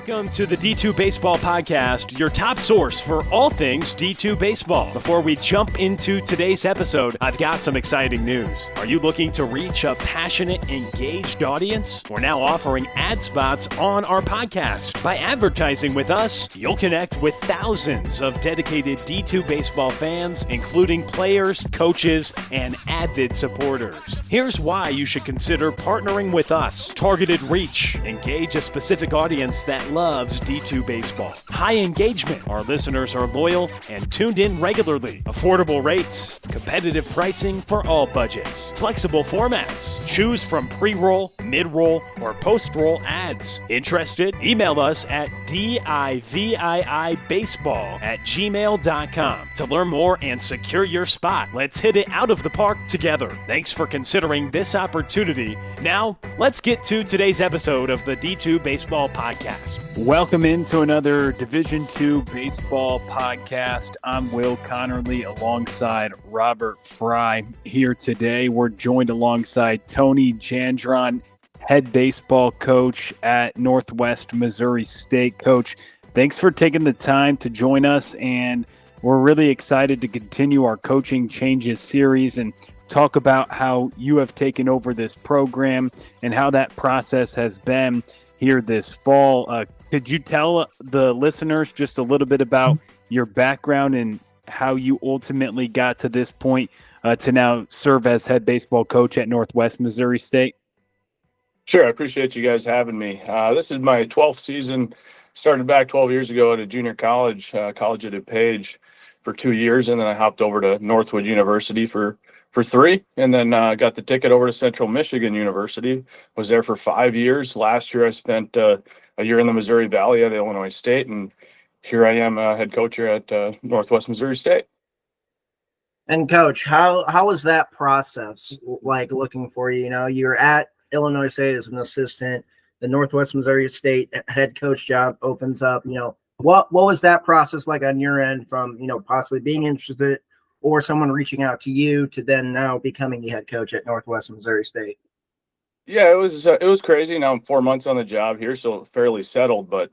Welcome to the D2 Baseball Podcast, your top source for all things D2 baseball. Before we jump into today's episode, I've got some exciting news. Are you looking to reach a passionate, engaged audience? We're now offering ad spots on our podcast. By advertising with us, you'll connect with thousands of dedicated D2 baseball fans, including players, coaches, and avid supporters. Here's why you should consider partnering with us. Targeted reach. Engage a specific audience that loves D2 baseball. High engagement. Our listeners are loyal and tuned in regularly. Affordable rates. Competitive pricing for all budgets. Flexible formats. Choose from pre-roll, mid-roll, or post-roll ads. Interested? Email us at diviibaseball@gmail.com to learn more and secure your spot. Let's hit it out of the park together. Thanks for considering this opportunity. Now, let's get to today's episode of the D2 Baseball Podcast. Welcome into another Division II Baseball Podcast. I'm Will Connerly alongside Robert Fry. Here today, we're joined alongside Tony Jandron, head baseball coach at Northwest Missouri State. Coach, thanks for taking the time to join us, and we're really excited to continue our Coaching Changes series and talk about how you have taken over this program and how that process has been here this fall. Could you tell the listeners just a little bit about your background and how you ultimately got to this point to now serve as head baseball coach at Northwest Missouri State? Sure. I appreciate you guys having me. This is my 12th season. Started back 12 years ago at a junior college at DuPage for 2 years, and then I hopped over to Northwood University for 3, and then got the ticket over to Central Michigan University. Was there for 5 years. Last year I spent a year in the Missouri Valley at Illinois State, and here I am, head coach here at Northwest Missouri State. And Coach, how was that process like looking for you? You know, you're at Illinois State as an assistant. The Northwest Missouri State head coach job opens up. You know, what was that process like on your end from, you know, possibly being interested or someone reaching out to you to then now becoming the head coach at Northwest Missouri State? Yeah, it was crazy. Now I'm 4 months on the job here, so fairly settled, but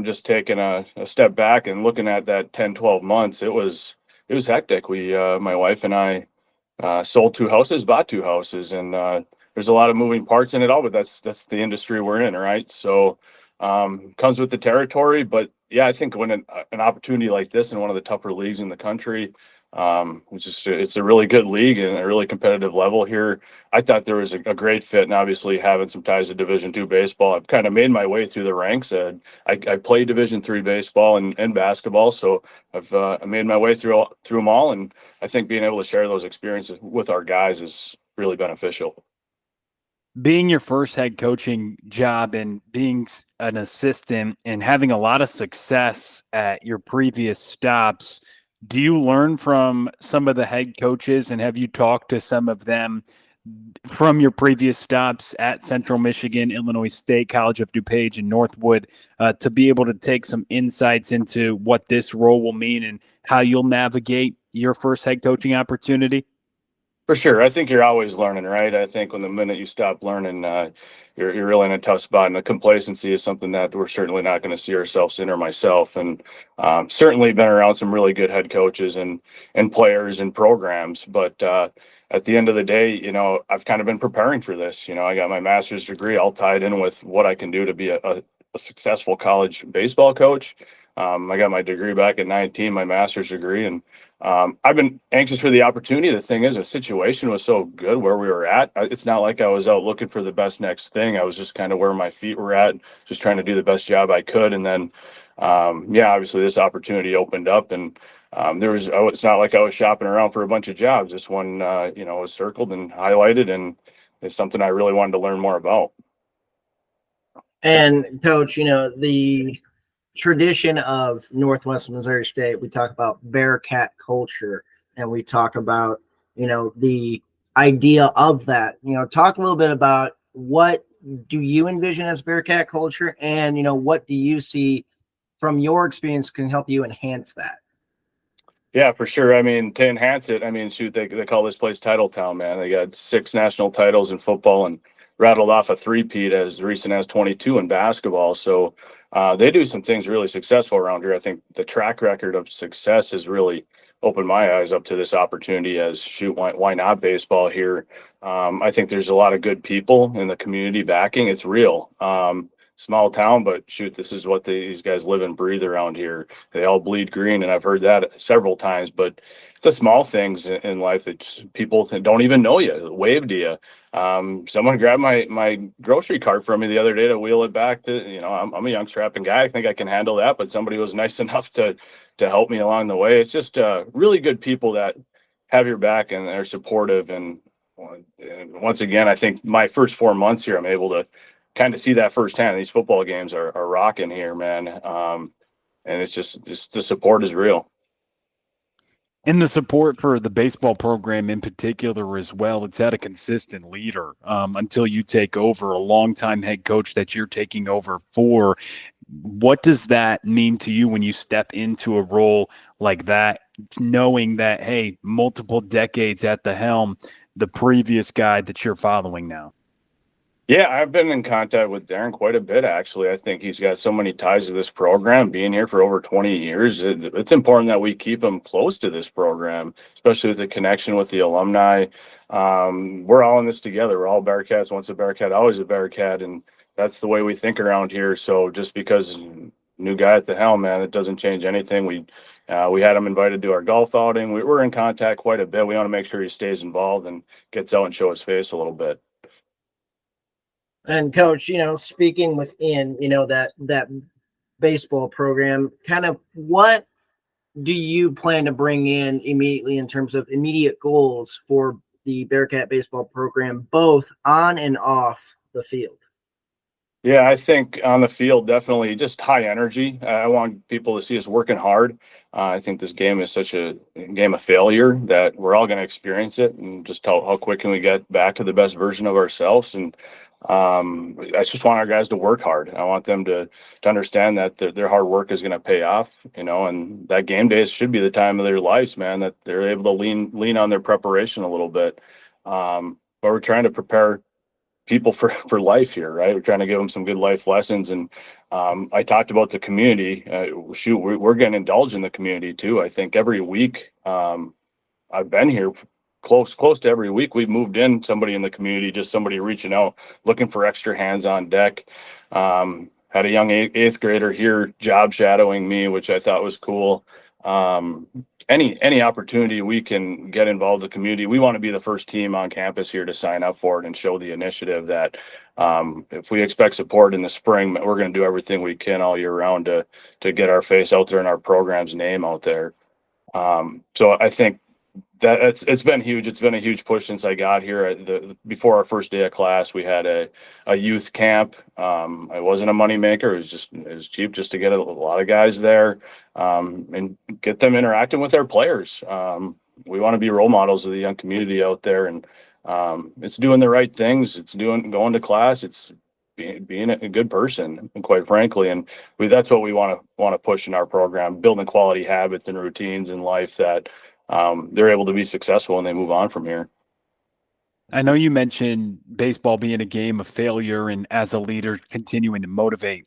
just taking a step back and looking at that 10, 12 months, it was hectic. We, my wife and I, sold 2 houses, bought 2 houses, and there's a lot of moving parts in it all, but that's the industry we're in, right? So comes with the territory, but yeah, I think when an opportunity like this in one of the tougher leagues in the country, it's a really good league and a really competitive level here. I thought there was a great fit, and obviously having some ties to Division II baseball, I've kind of made my way through the ranks. I played Division III baseball and basketball, so I've made my way through them all, and I think being able to share those experiences with our guys is really beneficial. Being your first head coaching job and being an assistant and having a lot of success at your previous stops, do you learn from some of the head coaches, and have you talked to some of them from your previous stops at Central Michigan, Illinois State, College of DuPage, and Northwood to be able to take some insights into what this role will mean and how you'll navigate your first head coaching opportunity? For sure. I think you're always learning, right? I think when the minute you stop learning, you're really in a tough spot. And the complacency is something that we're certainly not going to see ourselves in, or myself. And certainly been around some really good head coaches and players and programs. But at the end of the day, you know, I've kind of been preparing for this. You know, I got my master's degree all tied in with what I can do to be a successful college baseball coach. I got my degree back at 19, my master's degree, and I've been anxious for the opportunity. The thing is, the situation was so good where we were at. It's not like I was out looking for the best next thing. I was just kind of where my feet were at, just trying to do the best job I could. And then, obviously this opportunity opened up, and it's not like I was shopping around for a bunch of jobs. This one, was circled and highlighted, and it's something I really wanted to learn more about. And Coach, you know, the tradition of Northwest Missouri State, we talk about Bearcat culture, and we talk about, you know, the idea of that. You know, talk a little bit about what do you envision as Bearcat culture, and, you know, what do you see from your experience can help you enhance that? Yeah, for sure. I mean, to enhance it, I mean, shoot, they call this place Title Town, man. They got 6 national titles in football and rattled off a three-peat as recent as 22 in basketball. So they do some things really successful around here. I think the track record of success has really opened my eyes up to this opportunity as shoot, why not baseball here? I think there's a lot of good people in the community backing. It's real. Small town, but shoot, this is what these guys live and breathe around here. They all bleed green, and I've heard that several times. But the small things in life that people don't even know you, wave to you. Someone grabbed my grocery cart from me the other day to wheel it back to, I'm a young strapping guy. I think I can handle that, but somebody was nice enough to help me along the way. It's just really good people that have your back and they're supportive. And once again, I think my first 4 months here, I'm able to kind of see that firsthand. These football games are rocking here, man. And it's just the support is real. And the support for the baseball program in particular as well, it's had a consistent leader until you take over, a longtime head coach that you're taking over for. What does that mean to you when you step into a role like that, knowing that, hey, multiple decades at the helm, the previous guy that you're following now? Yeah, I've been in contact with Darren quite a bit, actually. I think he's got so many ties to this program, being here for over 20 years. It's important that we keep him close to this program, especially with the connection with the alumni. We're all in this together. We're all Bearcats. Once a Bearcat, always a Bearcat, and that's the way we think around here. So just because new guy at the helm, man, it doesn't change anything. We had him invited to our golf outing. We're in contact quite a bit. We want to make sure he stays involved and gets out and show his face a little bit. And Coach, speaking within, that baseball program, kind of what do you plan to bring in immediately in terms of immediate goals for the Bearcat baseball program, both on and off the field? Yeah, I think on the field, definitely just high energy. I want people to see us working hard. I think this game is such a game of failure that we're all going to experience it, and just how quick can we get back to the best version of ourselves. And I just want our guys to work hard. I want them to understand that their hard work is going to pay off, and that game days should be the time of their lives, man, that they're able to lean on their preparation a little bit. But we're trying to prepare people for life here, right? We're trying to give them some good life lessons. And I talked about the community. We're going to indulge in the community too. I think every week I've been here close to every week. We've moved in somebody in the community, just somebody reaching out, looking for extra hands on deck. Had a young eighth grader here job shadowing me, which I thought was cool. Any opportunity we can get involved in the community, we want to be the first team on campus here to sign up for it and show the initiative that if we expect support in the spring, we're going to do everything we can all year round to get our face out there and our program's name out there. So I think that it's been huge. It's been a huge push since I got here. Before our first day of class, we had a youth camp. It wasn't a moneymaker. It was cheap just to get a lot of guys there and get them interacting with their players. We want to be role models of the young community out there, and it's doing the right things. It's going to class. It's being a good person, and quite frankly, and that's what we want to push in our program, building quality habits and routines in life that they're able to be successful and they move on from here. I know you mentioned baseball being a game of failure, and as a leader, continuing to motivate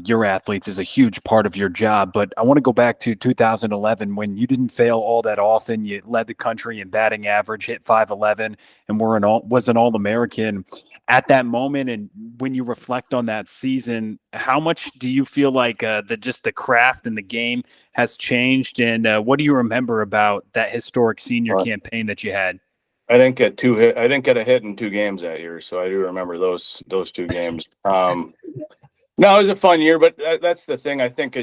your athletes is a huge part of your job. But I want to go back to 2011 when you didn't fail all that often. You led the country in batting average, hit .511, and was an All-American at that moment. And when you reflect on that season, how much do you feel like the craft and the game has changed? And what do you remember about that historic senior campaign that you had? I didn't get a hit in 2 games that year, so I do remember those 2 games. No, it was a fun year, but that's the thing. I think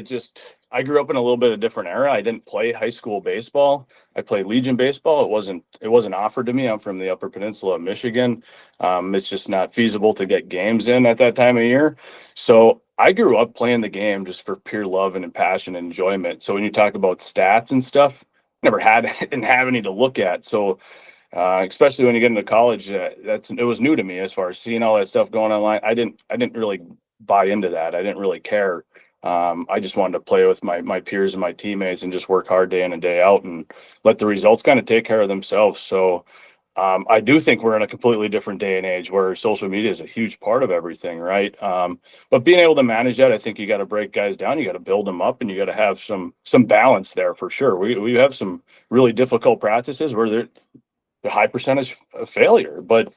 I grew up in a little bit of a different era. I didn't play high school baseball. I played Legion baseball. It wasn't offered to me. I'm from the Upper Peninsula of Michigan. It's just not feasible to get games in at that time of year. So I grew up playing the game just for pure love and passion and enjoyment. So when you talk about stats and stuff, didn't have any to look at. So especially when you get into college, it was new to me as far as seeing all that stuff going online. I didn't really buy into that. I didn't really care. I just wanted to play with my peers and my teammates and just work hard day in and day out and let the results kind of take care of themselves. So I do think we're in a completely different day and age where social media is a huge part of everything, right? But being able to manage that, I think you got to break guys down, you got to build them up, and you got to have some balance there for sure. We have some really difficult practices where they're the high percentage of failure, but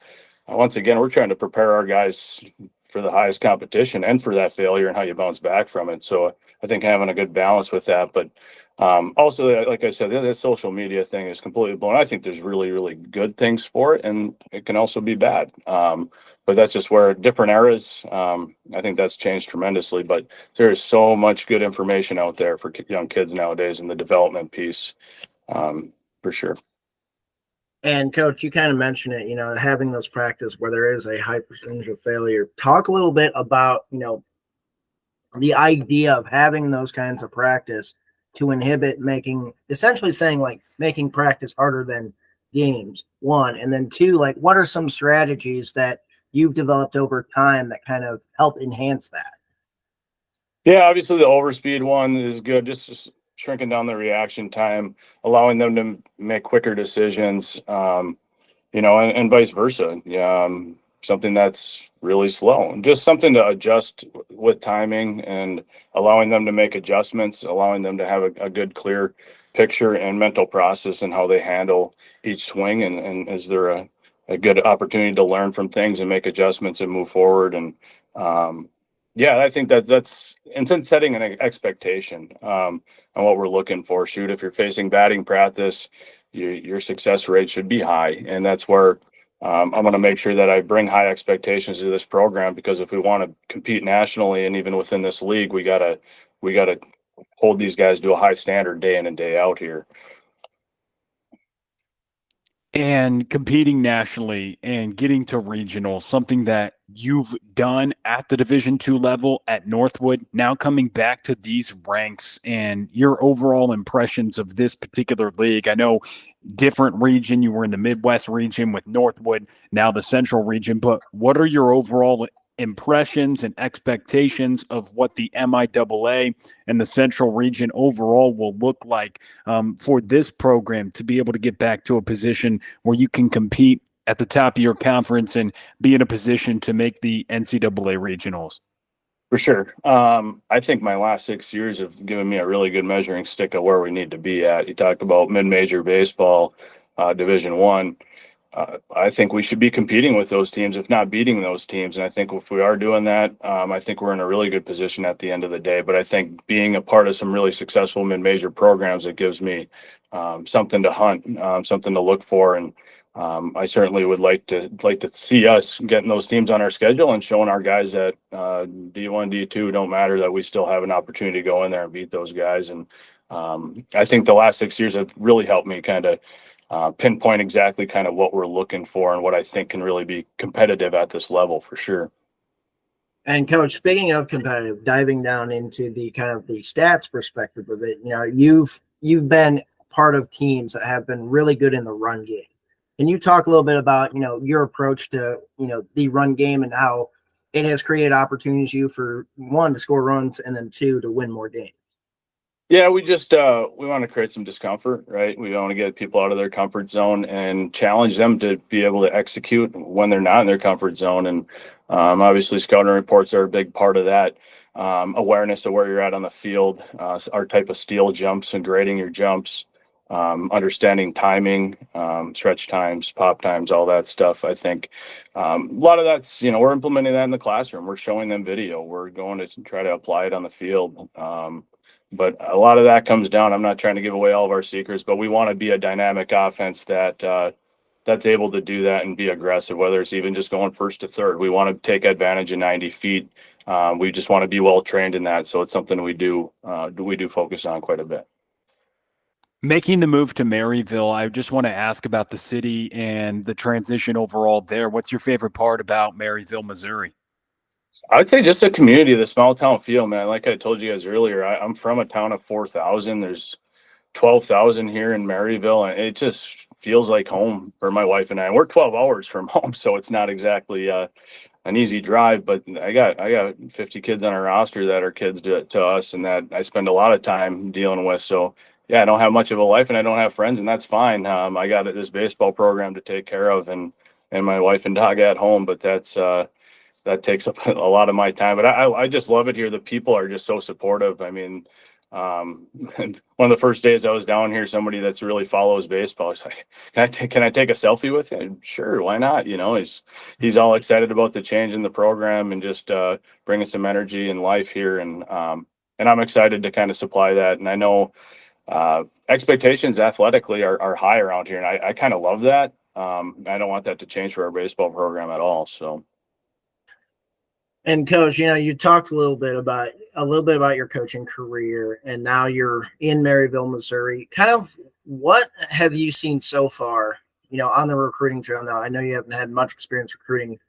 once again, we're trying to prepare our guys for the highest competition and for that failure and how you bounce back from it. So I think having a good balance with that, but also, like I said, the social media thing is completely blown. I think there's really, really good things for it, and it can also be bad. But that's just where different eras, I think that's changed tremendously. But there is so much good information out there for young kids nowadays in the development piece, for sure. And Coach, you kind of mentioned it, having those practice where there is a high percentage of failure. Talk a little bit about, the idea of having those kinds of practice to inhibit essentially saying like making practice harder than games, one. And then two, like what are some strategies that you've developed over time that kind of help enhance that? Yeah, obviously the overspeed one is good. Just shrinking down the reaction time, allowing them to make quicker decisions, and vice versa. Something that's really slow, and just something to adjust with timing and allowing them to make adjustments, allowing them to have a good, clear picture and mental process and how they handle each swing. And is there a good opportunity to learn from things and make adjustments and move forward? And I think that's and then setting an expectation on what we're looking for. Shoot, if you're facing batting practice, your success rate should be high, and that's where I'm going to make sure that I bring high expectations to this program, because if we want to compete nationally and even within this league, we gotta hold these guys to a high standard day in and day out here. And competing nationally and getting to regional, something that you've done at the Division II level at Northwood, now coming back to these ranks and your overall impressions of this particular league. I know different region, you were in the Midwest region with Northwood, now the Central region, but what are your overall impressions and expectations of what the MIAA and the Central region overall will look like for this program to be able to get back to a position where you can compete at the top of your conference and be in a position to make the NCAA regionals? For sure. I think my last 6 years have given me a really good measuring stick of where we need to be at. You talk about mid-major baseball, Division I. I think we should be competing with those teams, if not beating those teams. And I think if we are doing that, I think we're in a really good position at the end of the day. But I think being a part of some really successful mid-major programs, it gives me something to hunt, something to look for. And I certainly would like to see us getting those teams on our schedule and showing our guys that D1, D2 don't matter, that we still have an opportunity to go in there and beat those guys. And I think the last 6 years have really helped me kind of pinpoint exactly kind of what we're looking for and what I think can really be competitive at this level for sure. And Coach, speaking of competitive, diving down into the kind of the stats perspective of it, you've been part of teams that have been really good in the run game. Can you talk a little bit about, your approach to, the run game and how it has created opportunities you for one, to score runs, and then two, to win more games? Yeah, we just we want to create some discomfort, right? We want to get people out of their comfort zone and challenge them to be able to execute when they're not in their comfort zone. And obviously, scouting reports are a big part of that. Awareness of where you're at on the field, our type of steal jumps and grading your jumps, understanding timing, stretch times, pop times, all that stuff. I think a lot of that's, we're implementing that in the classroom. We're showing them video. We're going to try to apply it on the field. But a lot of that comes down. I'm not trying to give away all of our secrets, but we want to be a dynamic offense that's able to do that and be aggressive, whether it's even just going first to third. We want to take advantage of 90 feet. We just want to be well trained in that. So it's something we do focus on quite a bit. Making the move to Maryville, I just want to ask about the city and the transition overall there. What's your favorite part about Maryville, Missouri? I would say just the community, the small town feel, man. Like I told you guys earlier, I'm from a town of 4,000. There's 12,000 here in Maryville, and it just feels like home for my wife and I. And we're 12 hours from home, so it's not exactly an easy drive. But I got 50 kids on our roster that are kids to us, and that I spend a lot of time dealing with. So I don't have much of a life and I don't have friends, and that's fine. I got this baseball program to take care of, and my wife and dog at home, but that takes up a lot of my time. But I just love it here. The people are just so supportive. I mean, one of the first days I was down here, somebody that's really follows baseball, he's like, can I take a selfie with you? Sure, why not? He's all excited about the change in the program and just bringing some energy and life here, and I'm excited to kind of supply that. And I know expectations athletically are high around here, and I kind of love that. I don't want that to change for our baseball program at all. So. And Coach, you talked a little bit about your coaching career, and now you're in Maryville, Missouri. Kind of what have you seen so far, on the recruiting trail? Now, I know you haven't had much experience recruiting,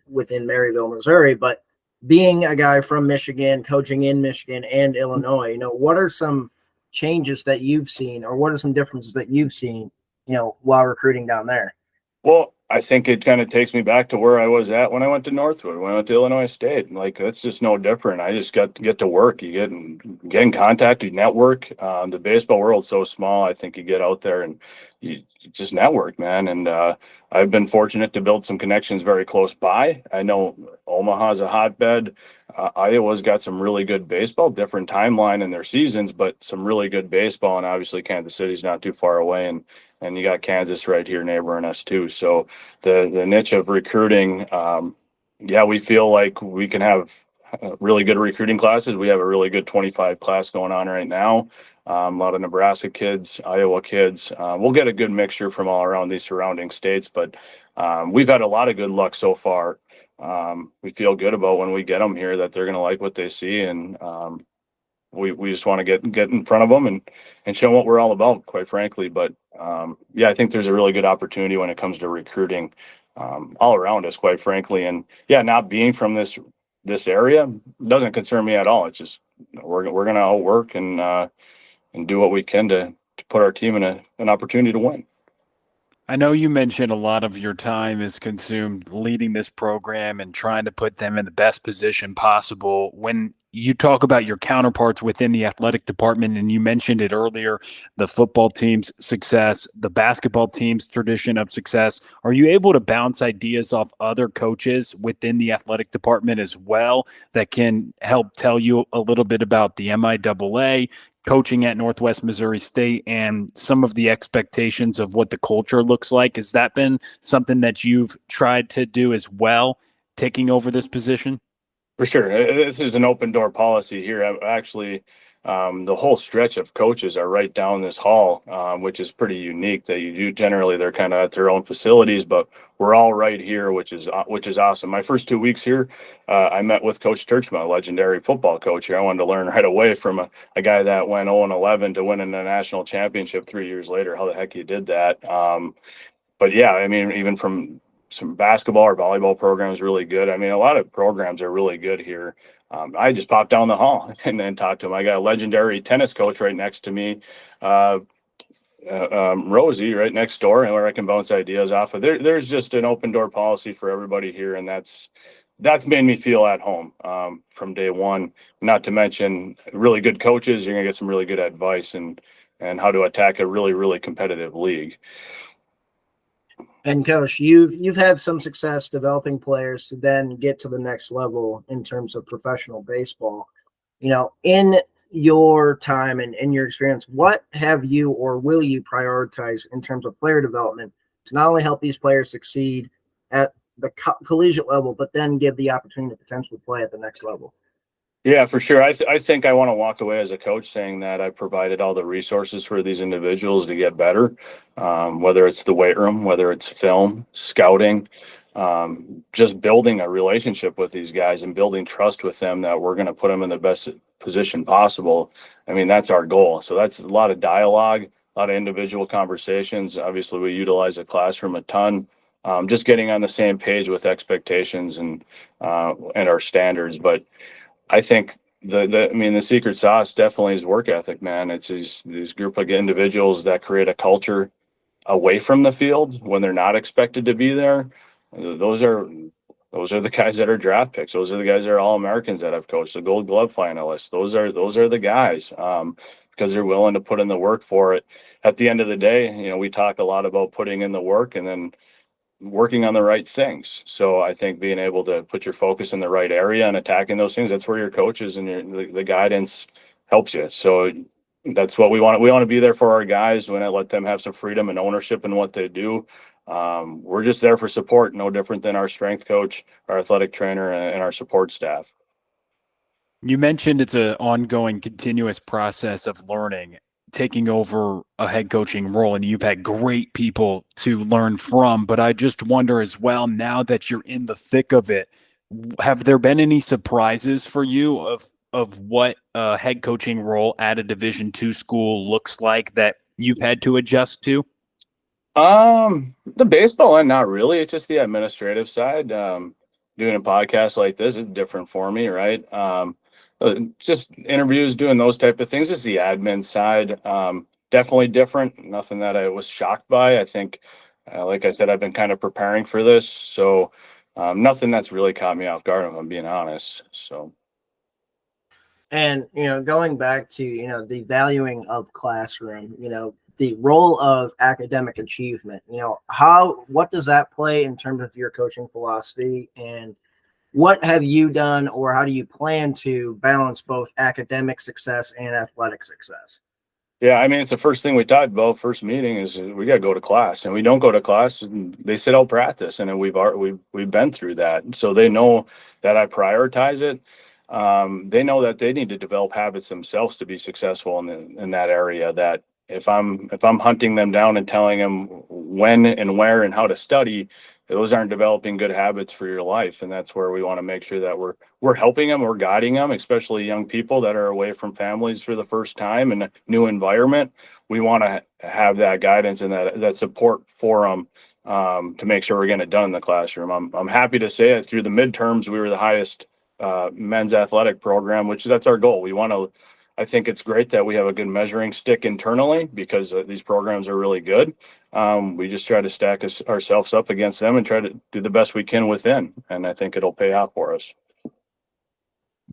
within Maryville, Missouri, but being a guy from Michigan, coaching in Michigan and Illinois, what are some changes that you've seen, or what are some differences that you've seen, while recruiting down there? Well, I think it kind of takes me back to where I was at when I went to Northwood, when I went to Illinois State. Like, that's just no different. I just got to get to work. You get in contact, you network. The baseball world's so small. I think you get out there and you just network, man. And I've been fortunate to build some connections very close by. I know Omaha's a hotbed. Iowa's got some really good baseball, different timeline in their seasons, but some really good baseball. And obviously Kansas City's not too far away. And you got Kansas right here neighboring us too. So the niche of recruiting, we feel like we can have really good recruiting classes. We have a really good 25 class going on right now. A lot of Nebraska kids, Iowa kids. We'll get a good mixture from all around these surrounding states, but we've had a lot of good luck so far. We feel good about when we get them here that they're going to like what they see, and we just want to get in front of them and show them what we're all about, quite frankly. But I think there's a really good opportunity when it comes to recruiting all around us, quite frankly. And not being from this area doesn't concern me at all. It's just we're going to outwork and do what we can to put our team in an opportunity to win. I know you mentioned a lot of your time is consumed leading this program and trying to put them in the best position possible. When you talk about your counterparts within the athletic department, and you mentioned it earlier, the football team's success, the basketball team's tradition of success, are you able to bounce ideas off other coaches within the athletic department as well that can help tell you a little bit about the MIAA, coaching at Northwest Missouri State, and some of the expectations of what the culture looks like? Has that been something that you've tried to do as well, taking over this position? For sure. This is an open door policy here. Actually, the whole stretch of coaches are right down this hall, which is pretty unique. That you do generally, they're kind of at their own facilities, but we're all right here, which is awesome. My first 2 weeks here, I met with Coach Turchma, a legendary football coach here. I wanted to learn right away from a guy that went 0-11 to winning the national championship 3 years later. How the heck he did that? But I mean, even from some basketball or volleyball programs, really good. I mean, a lot of programs are really good here. I just popped down the hall and then talked to him. I got a legendary tennis coach right next to me, Rosie, right next door, and where I can bounce ideas off of. There's just an open door policy for everybody here, and that's made me feel at home from day one. Not to mention really good coaches. You're gonna get some really good advice and how to attack a really, really competitive league. And Coach, you've had some success developing players to then get to the next level in terms of professional baseball. In your time and in your experience, what have you or will you prioritize in terms of player development to not only help these players succeed at the collegiate level, but then give the opportunity to potentially play at the next level? Yeah, for sure. I think I want to walk away as a coach saying that I provided all the resources for these individuals to get better, whether it's the weight room, whether it's film, scouting, just building a relationship with these guys and building trust with them that we're going to put them in the best position possible. I mean, that's our goal. So that's a lot of dialogue, a lot of individual conversations. Obviously, we utilize a classroom a ton. Just getting on the same page with expectations and our standards. But I think the secret sauce definitely is work ethic, man. It's these group of individuals that create a culture away from the field when they're not expected to be there. Those are the guys that are draft picks. Those are the guys that are All-Americans that I've coached, the Gold Glove finalists. Those are the guys. because they're willing to put in the work for it. At the end of the day, we talk a lot about putting in the work and then working on the right things. So I think being able to put your focus in the right area and attacking those things, that's where your coaches and the guidance helps you. So that's what we want. We want to be there for our guys. We want to let them have some freedom and ownership in what they do. We're just there for support, no different than our strength coach, our athletic trainer, and our support staff. You mentioned it's an ongoing, continuous process of learning, taking over a head coaching role, and you've had great people to learn from. But I just wonder as well, now that you're in the thick of it, have there been any surprises for you of what a head coaching role at a Division II school looks like that you've had to adjust to? The baseball end, not really. It's just the administrative side. Doing a podcast like this is different for me, right? Just interviews, doing those type of things is the admin side. Definitely different. Nothing that I was shocked by. I think, like I said, I've been kind of preparing for this, so nothing that's really caught me off guard, if I'm being honest. So. And, going back to, the valuing of classroom, the role of academic achievement, what does that play in terms of your coaching philosophy, and what have you done, or how do you plan to balance both academic success and athletic success? Yeah, I mean, it's the first thing we talked about. First meeting is we got to go to class, and we don't go to class, and they sit out practice, and we've been through that, so they know that I prioritize it. They know that they need to develop habits themselves to be successful in that area. That if I'm hunting them down and telling them when and where and how to study, those aren't developing good habits for your life. And that's where we want to make sure that we're helping them, we're guiding them, especially young people that are away from families for the first time in a new environment. We want to have that guidance and that support for them to make sure we're getting it done in the classroom. I'm happy to say that through the midterms, we were the highest men's athletic program, which that's our goal. I think it's great that we have a good measuring stick internally because these programs are really good. We just try to stack ourselves up against them and try to do the best we can within. And I think it'll pay off for us.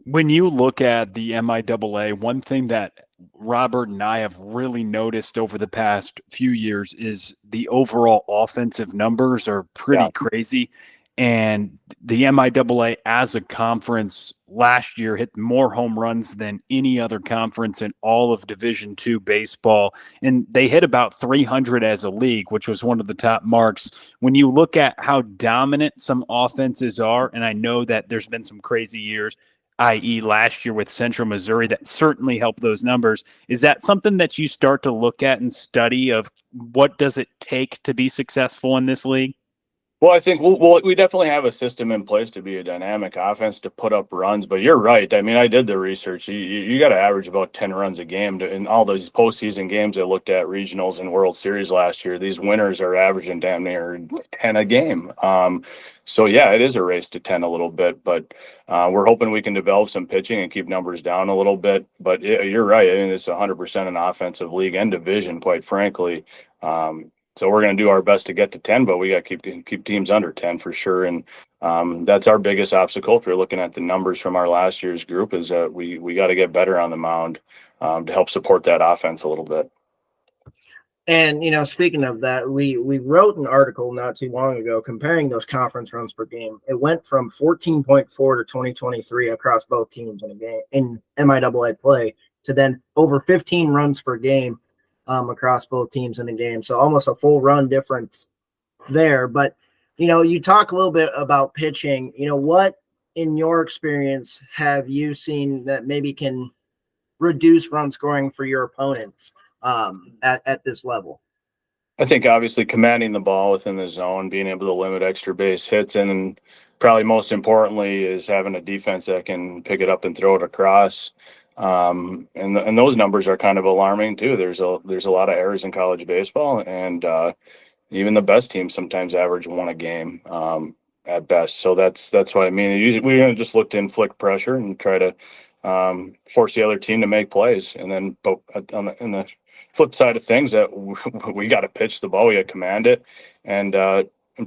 When you look at the MIAA, one thing that Robert and I have really noticed over the past few years is the overall offensive numbers are pretty crazy. And the MIAA as a conference last year hit more home runs than any other conference in all of Division II baseball. And they hit about 300 as a league, which was one of the top marks. When you look at how dominant some offenses are, and I know that there's been some crazy years, i.e. last year with Central Missouri, that certainly helped those numbers. Is that something that you start to look at and study of what does it take to be successful in this league? Well, I think we definitely have a system in place to be a dynamic offense to put up runs, but you're right. I mean, I did the research. You got to average about 10 runs a game in all those postseason games I looked at, regionals and World Series last year. These winners are averaging damn near 10 a game. So yeah, it is a race to 10 a little bit, but we're hoping we can develop some pitching and keep numbers down a little bit. But you're right. I mean, it's 100% an offensive league and division, quite frankly. So we're going to do our best to get to 10, but we got to keep teams under 10 for sure. And that's our biggest obstacle. If you're looking at the numbers from our last year's group, is that we got to get better on the mound to help support that offense a little bit. And, speaking of that, we wrote an article not too long ago comparing those conference runs per game. It went from 14.4 to 2023 across both teams in a game in MIAA play to then over 15 runs per game across both teams in the game. So almost a full run difference there. But, you talk a little bit about pitching. What in your experience have you seen that maybe can reduce run scoring for your opponents at this level? I think obviously commanding the ball within the zone, being able to limit extra base hits, and probably most importantly is having a defense that can pick it up and throw it across. And those numbers are kind of alarming too. There's a lot of errors in college baseball, and even the best teams sometimes average one a game at best. So that's what I mean. Usually we're going to just look to inflict pressure and try to force the other team to make plays. And then on the flip side of things, that we got to pitch the ball, we got to command it, and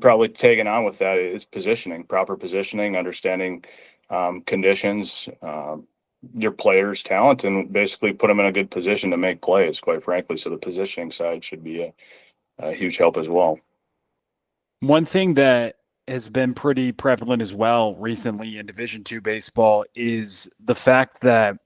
probably taking on with that is positioning, proper positioning, understanding conditions. your players' talent and basically put them in a good position to make plays, quite frankly. So the positioning side should be a huge help as well. One thing that has been pretty prevalent as well recently in Division II baseball is the fact that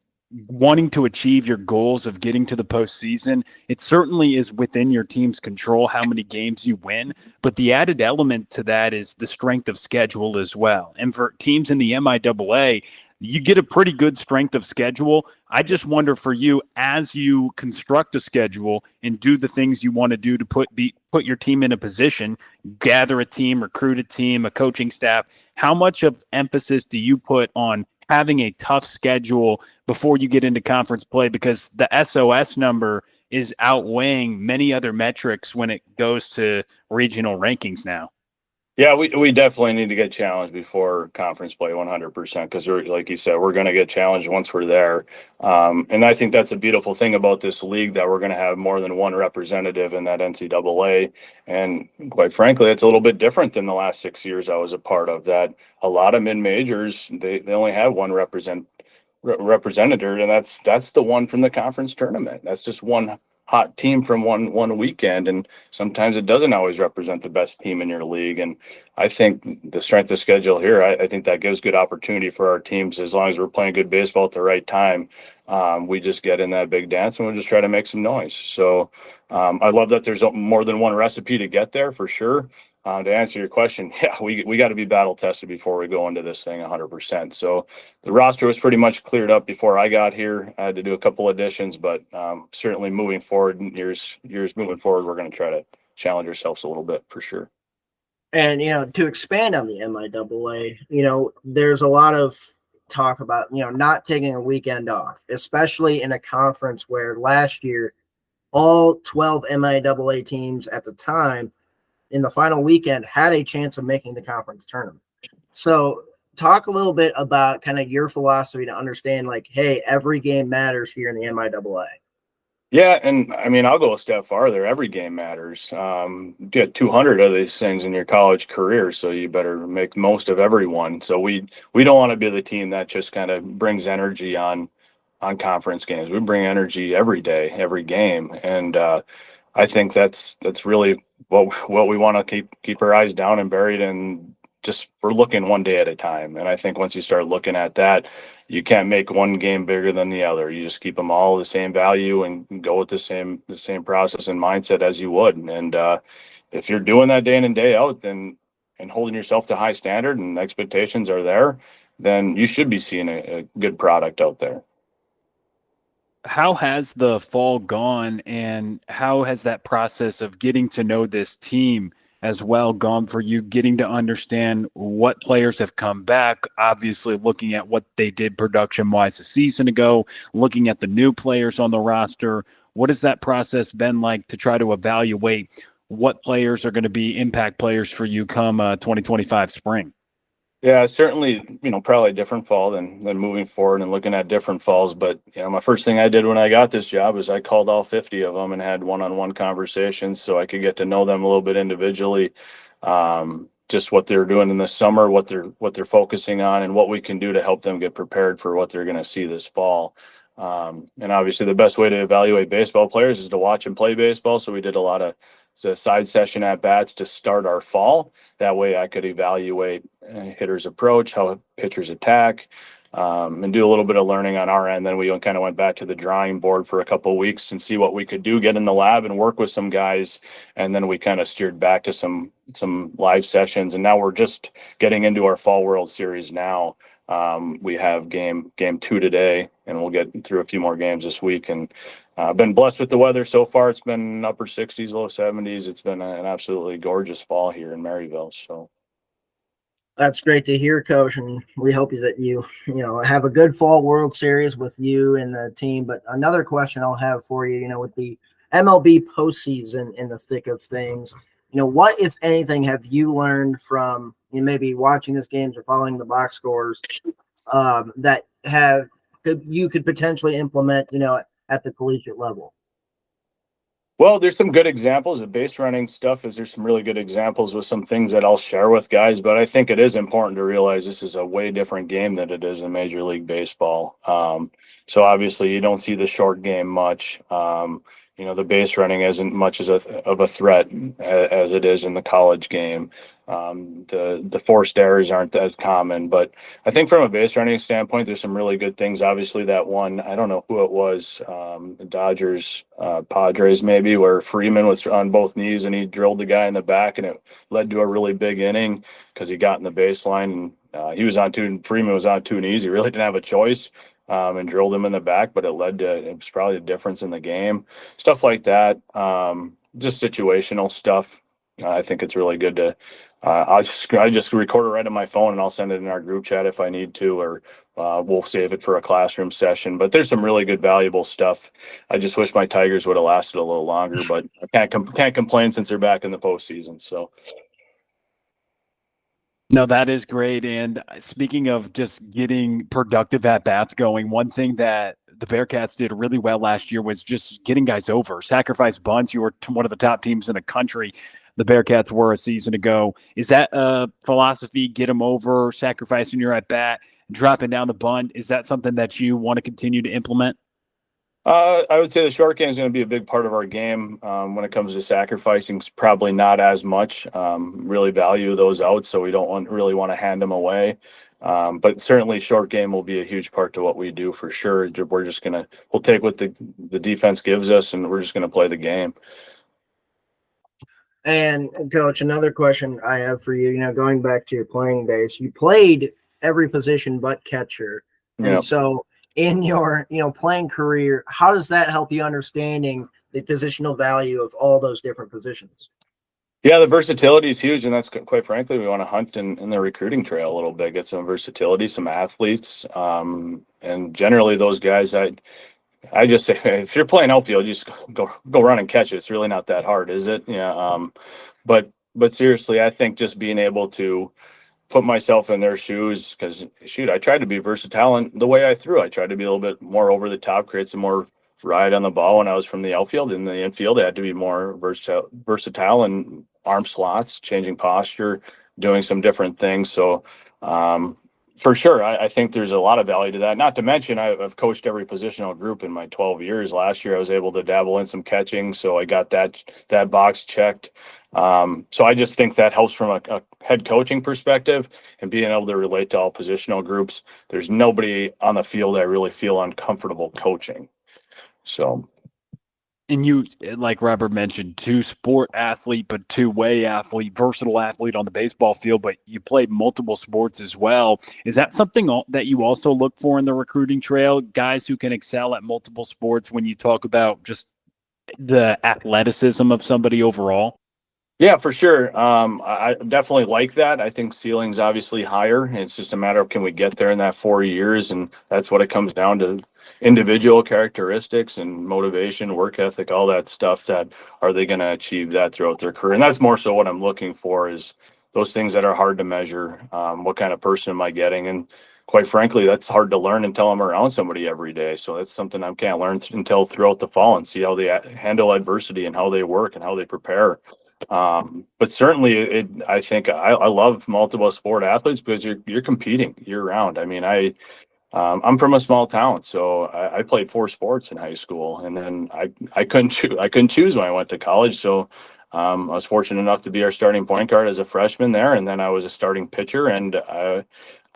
wanting to achieve your goals of getting to the postseason, it certainly is within your team's control how many games you win. But the added element to that is the strength of schedule as well. And for teams in the MIAA, you get a pretty good strength of schedule. I just wonder for you, as you construct a schedule and do the things you want to do to put your team in a position, gather a team, recruit a team, a coaching staff, how much of emphasis do you put on having a tough schedule before you get into conference play? Because the SOS number is outweighing many other metrics when it goes to regional rankings now. Yeah, we definitely need to get challenged before conference play 100%, because like you said, we're going to get challenged once we're there. And I think that's a beautiful thing about this league, that we're going to have more than one representative in that NCAA. And quite frankly, it's a little bit different than the last 6 years I was a part of. That a lot of mid-majors, they only have one representative, and that's the one from the conference tournament. That's just one hot team from one weekend, and sometimes it doesn't always represent the best team in your league. And I think the strength of schedule here, I think that gives good opportunity for our teams, as long as we're playing good baseball at the right time. We just get in that big dance and we'll just try to make some noise. So I love that there's more than one recipe to get there, for sure. To answer your question, yeah, we got to be battle tested before we go into this thing 100%. So the roster was pretty much cleared up before I got here. I had to do a couple additions, but certainly moving forward, years moving forward, we're going to try to challenge ourselves a little bit, for sure. And, to expand on the MIAA, there's a lot of talk about, not taking a weekend off, especially in a conference where last year all 12 MIAA teams at the time in the final weekend had a chance of making the conference tournament. So talk a little bit about kind of your philosophy to understand, like, hey, every game matters here in the MIAA. Yeah, and I mean, I'll go a step farther. Every game matters. You get 200 of these things in your college career, so you better make most of every one. So we don't want to be the team that just kind of brings energy on conference games. We bring energy every day, every game, and I think that's really what we want to keep our eyes down and buried in. Just we're looking one day at a time, and I think once you start looking at that, you can't make one game bigger than the other. You just keep them all the same value and go with the same process and mindset as you would. And if you're doing that day in and day out, then and holding yourself to high standard and expectations are there, then you should be seeing a good product out there. How has the fall gone, and how has that process of getting to know this team as well gone for you, getting to understand what players have come back, obviously looking at what they did production-wise a season ago, looking at the new players on the roster? What has that process been like to try to evaluate what players are going to be impact players for you come 2025 spring? Yeah, certainly, probably a different fall than moving forward and looking at different falls. But, my first thing I did when I got this job is I called all 50 of them and had one-on-one conversations so I could get to know them a little bit individually. Just what they're doing in the summer, what they're focusing on, and what we can do to help them get prepared for what they're going to see this fall. And obviously the best way to evaluate baseball players is to watch them play baseball. So we did a lot of side session at bats to start our fall. That way I could evaluate hitters' approach, how pitchers attack, and do a little bit of learning on our end. Then we kind of went back to the drawing board for a couple of weeks and see what we could do, get in the lab and work with some guys. And then we kind of steered back to some live sessions. And now we're just getting into our fall World Series now. We have game 2 today, and we'll get through a few more games this week. And been blessed with the weather so far. It's been upper 60s, low 70s. It's been an absolutely gorgeous fall here in Maryville. So that's great to hear, Coach, and we hope that you have a good fall World Series with you and the team. But another question I'll have for you, with the MLB postseason in the thick of things, what, if anything, have you learned from maybe watching this games or following the box scores that you could potentially implement, at the collegiate level? Well, there's some good examples of base running stuff. There's some really good examples with some things that I'll share with guys, but I think it is important to realize this is a way different game than it is in Major League Baseball. So obviously you don't see the short game much. The base running isn't much of a threat as it is in the college game. The forced errors aren't as common, but I think from a base running standpoint, there's some really good things. Obviously, that one, I don't know who it was, the Dodgers, Padres maybe, where Freeman was on both knees and he drilled the guy in the back, and it led to a really big inning because he got in the baseline and Freeman was on two knees. He really didn't have a choice. And drilled him in the back, but it was probably a difference in the game. Stuff like that, just situational stuff. I think it's really good to. I just record it right on my phone and I'll send it in our group chat if I need to, or we'll save it for a classroom session. But there's some really good, valuable stuff. I just wish my Tigers would have lasted a little longer, but I can't complain since they're back in the postseason. So. No, that is great. And speaking of just getting productive at-bats going, one thing that the Bearcats did really well last year was just getting guys over. Sacrifice bunts. You were one of the top teams in the country. The Bearcats were a season ago. Is that a philosophy, get them over, sacrificing your at-bat, dropping down the bunt? Is that something that you want to continue to implement? I would say the short game is going to be a big part of our game. When it comes to sacrificing, probably not as much. Really value those outs, so we don't really want to hand them away. But certainly, short game will be a huge part to what we do for sure. We'll take what the defense gives us, and we're just gonna play the game. And Coach, another question I have for you, going back to your playing days, you played every position but catcher. And so in your, playing career, how does that help you understanding the positional value of all those different positions? Yeah, the versatility is huge, and that's quite frankly, we want to hunt in the recruiting trail a little bit, get some versatility, some athletes, and generally those guys, I just say, if you're playing outfield, you just go run and catch it. It's really not that hard, is it? Yeah. But seriously, I think just being able to put myself in their shoes, because I tried to be versatile in the way I threw. I tried to be a little bit more over the top, create some more ride on the ball when I was from the outfield. In the infield, I had to be more versatile and arm slots, changing posture, doing some different things. So for sure, I think there's a lot of value to that. Not to mention, I've coached every positional group in my 12 years. Last year, I was able to dabble in some catching, so I got that box checked. So I just think that helps from a head coaching perspective and being able to relate to all positional groups. There's nobody on the field I really feel uncomfortable coaching. So. And you, like Robert mentioned, two-sport athlete, but two-way athlete, versatile athlete on the baseball field, but you played multiple sports as well. Is that something that you also look for in the recruiting trail, guys who can excel at multiple sports when you talk about just the athleticism of somebody overall? Yeah, for sure. I definitely like that. I think ceiling's obviously higher. It's just a matter of, can we get there in that 4 years? And that's what it comes down to: individual characteristics and motivation, work ethic, all that stuff. That are they going to achieve that throughout their career? And that's more so what I'm looking for, is those things that are hard to measure. What kind of person am I getting? And quite frankly, that's hard to learn until I'm around somebody every day. So that's something I can't learn until throughout the fall, and see how they handle adversity and how they work and how they prepare. But certainly I think I love multiple sport athletes, because you're competing year round. I mean, I'm from a small town, so I played 4 sports in high school, and then I couldn't choose when I went to college. So I was fortunate enough to be our starting point guard as a freshman there, and then I was a starting pitcher, and I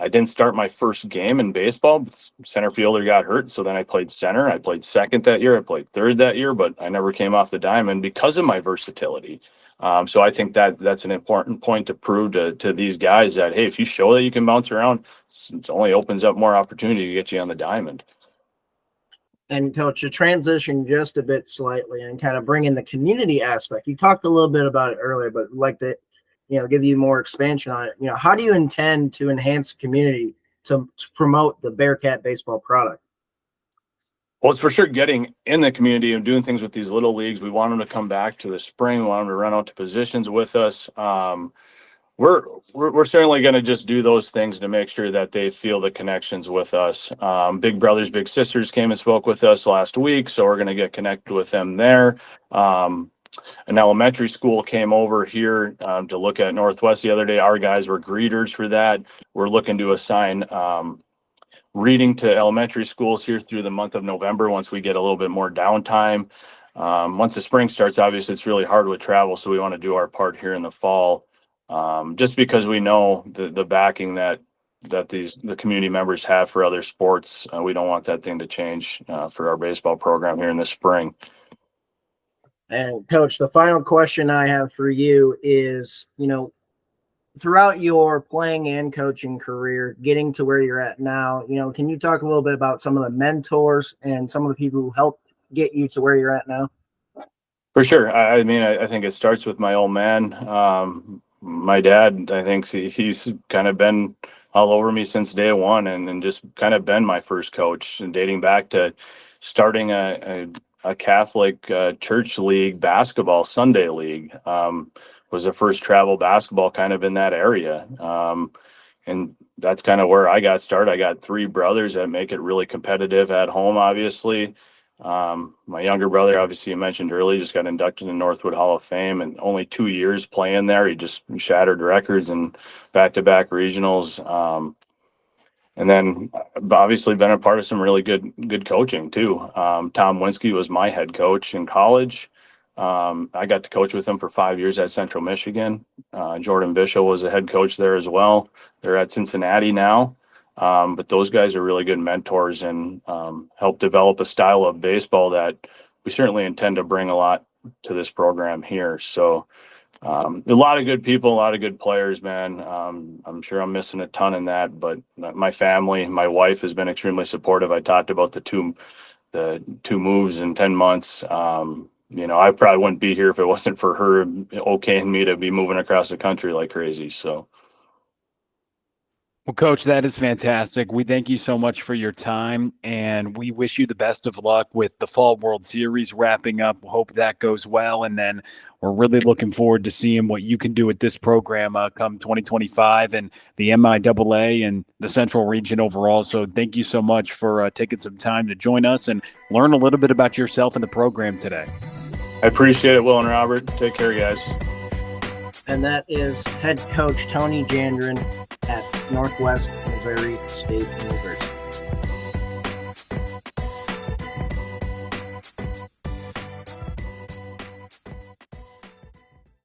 didn't start my first game in baseball. Center fielder got hurt, so then I played center. I played second that year. I played third that year, but I never came off the diamond because of my versatility. So I think that's an important point to prove to these guys that, hey, if you show that you can bounce around, it only opens up more opportunity to get you on the diamond. And Coach, to transition just a bit slightly and kind of bring in the community aspect. You talked a little bit about it earlier, but I'd like to, give you more expansion on it. How do you intend to enhance the community to promote the Bearcat baseball product? Well, it's for sure getting in the community and doing things with these little leagues. We want them to come back to the spring. We want them to run out to positions with us. We're certainly going to just do those things to make sure that they feel the connections with us. Big brothers, big sisters came and spoke with us last week, so we're going to get connected with them there. An elementary school came over here to look at Northwest the other day. Our guys were greeters for that. We're looking to assign reading to elementary schools here through the month of November once we get a little bit more downtime. Once the spring starts, obviously it's really hard with travel, so we want to do our part here in the fall, just because we know the backing that the community members have for other sports. We don't want that thing to change for our baseball program here in the spring. And Coach, the final question I have for you is, throughout your playing and coaching career, getting to where you're at now, can you talk a little bit about some of the mentors and some of the people who helped get you to where you're at now? For sure. I mean, I think it starts with my old man. My dad, I think he's kind of been all over me since day one and just kind of been my first coach, and dating back to starting a Catholic church league basketball, Sunday league, was the first travel basketball kind of in that area. And that's kind of where I got started. I got 3 brothers that make it really competitive at home, obviously. My younger brother, obviously you mentioned earlier, just got inducted in Northwood Hall of Fame, and only 2 years playing there. He just shattered records and back-to-back regionals. And then obviously been a part of some really good coaching too. Tom Winsky was my head coach in college. I got to coach with him for 5 years at Central Michigan. Jordan Bishop was a head coach there as well. They're at Cincinnati now. But those guys are really good mentors and help develop a style of baseball that we certainly intend to bring a lot to this program here. So a lot of good people, a lot of good players, man. I'm sure I'm missing a ton in that, but my family, my wife has been extremely supportive. I talked about the two moves in 10 months. I probably wouldn't be here if it wasn't for her okaying me to be moving across the country like crazy. So. Well, Coach, that is fantastic. We thank you so much for your time, and we wish you the best of luck with the Fall World Series wrapping up. Hope that goes well, and then we're really looking forward to seeing what you can do with this program come 2025 and the MIAA and the Central Region overall. So thank you so much for taking some time to join us and learn a little bit about yourself and the program today. I appreciate it, Will and Robert. Take care, guys. And that is head coach Tony Jandron at Northwest Missouri State University.